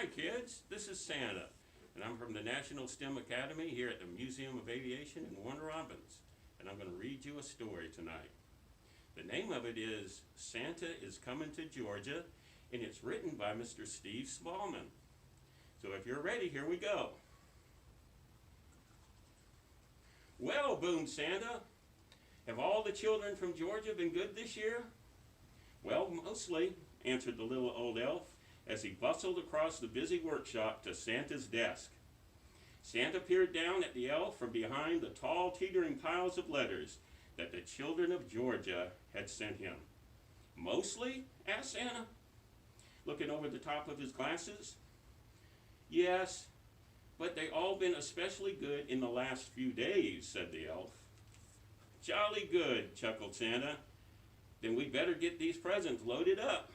Hi kids, this is Santa, and I'm from the National STEM Academy here at the Museum of Aviation in Warner Robins, and I'm going to read you a story tonight. The name of it is Santa is Coming to Georgia, and it's written by Mr. Steve Smallman. So if you're ready, here we go. Well, boomed Santa, have all the children from Georgia been good this year? Well, mostly, answered the little old elf as he bustled across the busy workshop to Santa's desk. Santa peered down at the elf from behind the tall, teetering piles of letters that the children of Georgia had sent him. Mostly? Asked Santa, looking over the top of his glasses. Yes, but they all been especially good in the last few days, said the elf. Jolly good, chuckled Santa. Then we'd better get these presents loaded up.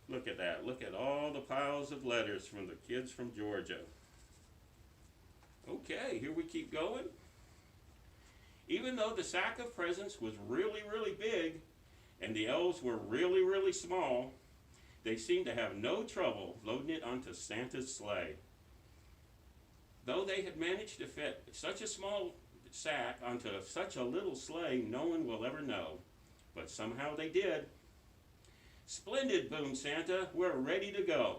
Look at that. Look at all the piles of letters from the kids from Georgia. Okay, here we keep going. Even though the sack of presents was really, really big, and the elves were really, really small, they seemed to have no trouble loading it onto Santa's sleigh. Though they had managed to fit such a small sack onto such a little sleigh, no one will ever know. But somehow they did. Splendid, boomed Santa. We're ready to go.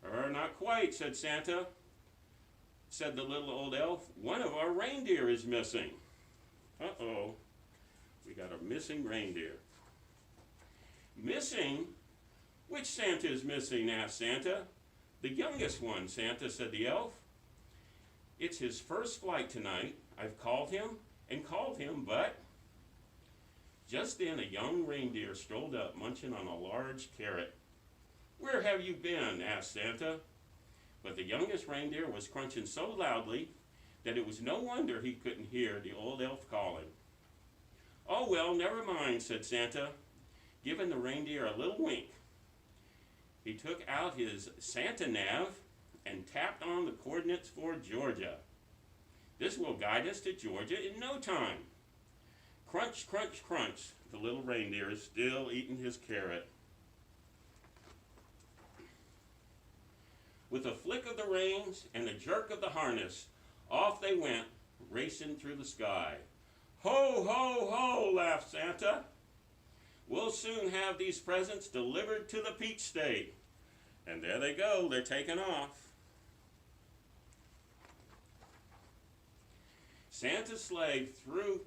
Not quite, said Santa. Said the little old elf. One of our reindeer is missing. Uh-oh. We got a missing reindeer. Missing? Which Santa is missing? Asked Santa. The youngest one, Santa, said the elf. It's his first flight tonight. I've called him and called him, but... Just then a young reindeer strolled up, munching on a large carrot. Where have you been? Asked Santa. But the youngest reindeer was crunching so loudly that it was no wonder he couldn't hear the old elf calling. Oh well, never mind, said Santa, giving the reindeer a little wink. He took out his Santa nav and tapped on the coordinates for Georgia. This will guide us to Georgia in no time. Crunch, crunch, crunch. The little reindeer is still eating his carrot. With a flick of the reins and a jerk of the harness, off they went, racing through the sky. Ho, ho, ho, laughed Santa. We'll soon have these presents delivered to the Peach State. And there they go, they're taking off. Santa's sleigh through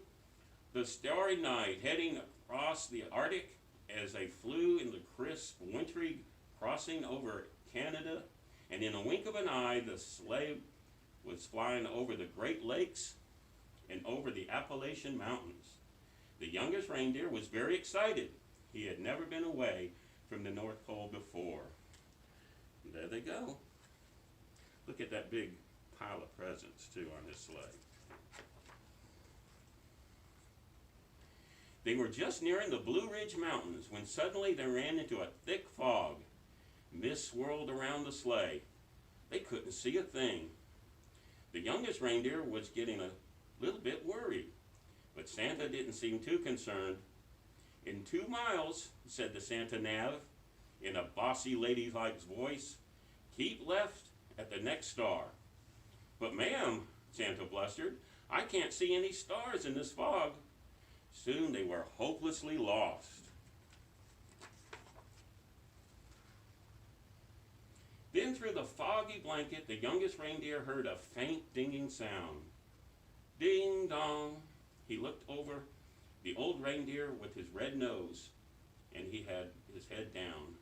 the starry night, heading across the Arctic as they flew in the crisp, wintry crossing over Canada, and in a wink of an eye, the sleigh was flying over the Great Lakes and over the Appalachian Mountains. The youngest reindeer was very excited. He had never been away from the North Pole before. And there they go. Look at that big pile of presents, too, on this sleigh. They were just nearing the Blue Ridge Mountains when suddenly they ran into a thick fog. Mist swirled around the sleigh. They couldn't see a thing. The youngest reindeer was getting a little bit worried, but Santa didn't seem too concerned. In 2 miles, said the Santa nav, in a bossy ladylike voice, keep left at the next star. But ma'am, Santa blustered, I can't see any stars in this fog. Soon they were hopelessly lost. Then through the foggy blanket, the youngest reindeer heard a faint dinging sound. Ding dong. He looked over the old reindeer with his red nose, and he had his head down.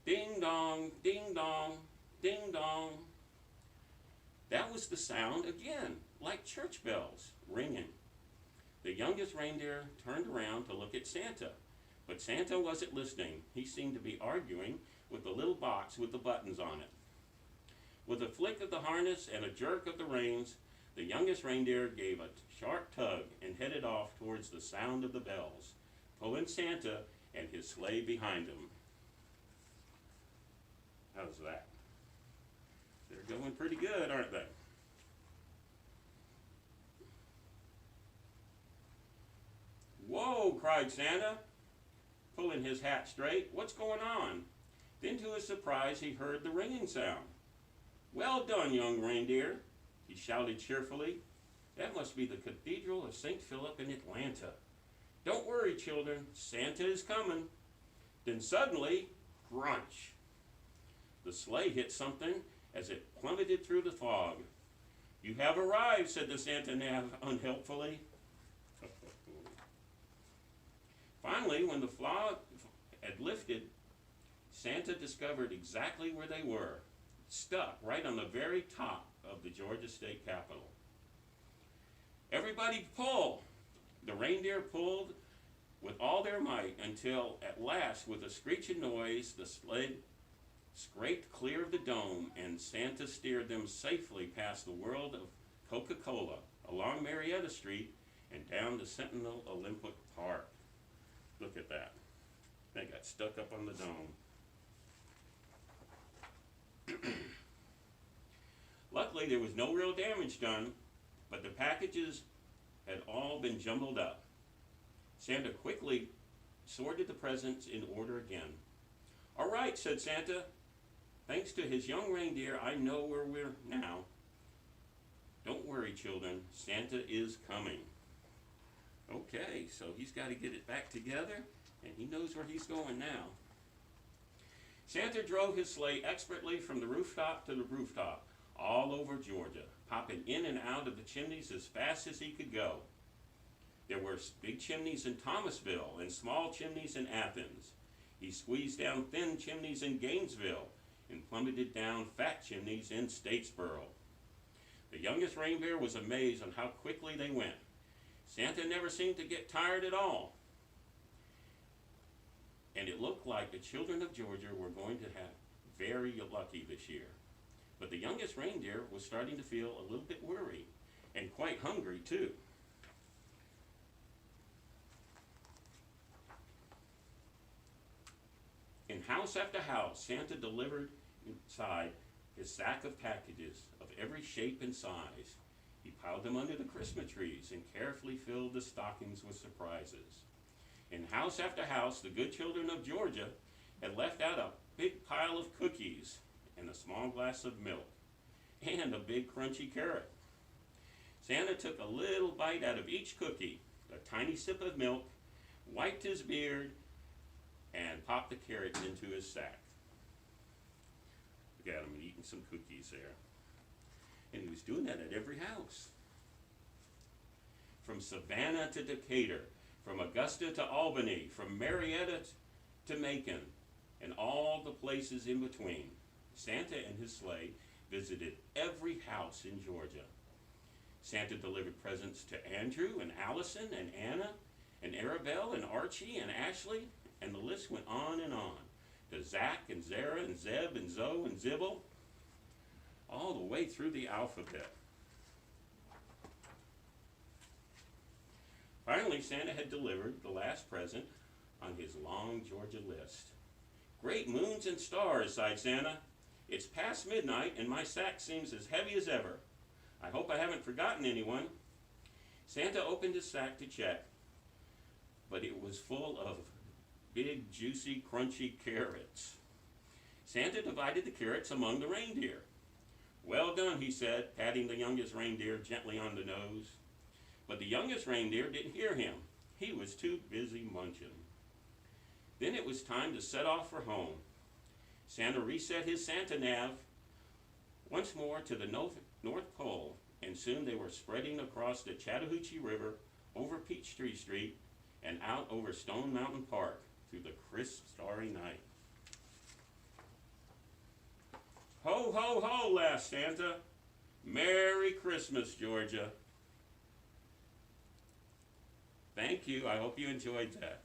Ding dong, ding dong, ding dong. That was the sound again, like church bells ringing. The youngest reindeer turned around to look at Santa, but Santa wasn't listening. He seemed to be arguing with the little box with the buttons on it. With a flick of the harness and a jerk of the reins, the youngest reindeer gave a sharp tug and headed off towards the sound of the bells, pulling Santa and his sleigh behind him. How's that? They're going pretty good, aren't they? Whoa, cried Santa, pulling his hat straight. What's going on? Then to his surprise he heard the ringing sound. "Well done, young reindeer," he shouted cheerfully. "That must be the Cathedral of St. Philip in Atlanta. Don't worry, children, Santa is coming." Then suddenly, crunch! The sleigh hit something as it plummeted through the fog. "You have arrived," said the Santa Nav unhelpfully. Finally, when the fog had lifted, Santa discovered exactly where they were, stuck right on the very top of the Georgia State Capitol. "Everybody pull!" The reindeer pulled with all their might until at last, with a screeching noise, the sled scraped clear of the dome and Santa steered them safely past the World of Coca-Cola, along Marietta Street, and down to Sentinel Olympic Park. Look at that. They got stuck up on the dome. Luckily, there was no real damage done, but the packages had all been jumbled up. Santa quickly sorted the presents in order again. "All right," said Santa. "Thanks to his young reindeer, I know where we're now. Don't worry, children, Santa is coming." Okay, so he's got to get it back together, and he knows where he's going now. Santa drove his sleigh expertly from the rooftop to the rooftop, all over Georgia, popping in and out of the chimneys as fast as he could go. There were big chimneys in Thomasville and small chimneys in Athens. He squeezed down thin chimneys in Gainesville and plummeted down fat chimneys in Statesboro. The youngest reindeer was amazed on how quickly they went. Santa never seemed to get tired at all. And it looked like the children of Georgia were going to have very lucky this year. But the youngest reindeer was starting to feel a little bit worried and quite hungry too. In house after house, Santa delivered inside his sack of packages of every shape and size. He piled them under the Christmas trees and carefully filled the stockings with surprises. In house after house, the good children of Georgia had left out a big pile of cookies and a small glass of milk and a big crunchy carrot. Santa took a little bite out of each cookie, a tiny sip of milk, wiped his beard, and popped the carrot into his sack. Look at him eating some cookies there. And he was doing that at every house. From Savannah to Decatur, from Augusta to Albany, from Marietta to Macon, and all the places in between, Santa and his sleigh visited every house in Georgia. Santa delivered presents to Andrew and Allison and Anna and Arabelle and Archie and Ashley, and the list went on, to Zach and Zara and Zeb and Zoe and Zibble, all the way through the alphabet. Finally, Santa had delivered the last present on his long Georgia list. "Great moons and stars," sighed Santa. "It's past midnight and my sack seems as heavy as ever. I hope I haven't forgotten anyone." Santa opened his sack to check, but it was full of big, juicy, crunchy carrots. Santa divided the carrots among the reindeer. "Well done," he said, patting the youngest reindeer gently on the nose. But the youngest reindeer didn't hear him. He was too busy munching. Then it was time to set off for home. Santa reset his Santa Nav once more to the North Pole, and soon they were spreading across the Chattahoochee River, over Peachtree Street, and out over Stone Mountain Park through the crisp, starry night. "Ho, ho, ho," laughed Santa. "Merry Christmas, Georgia." Thank you. I hope you enjoyed that.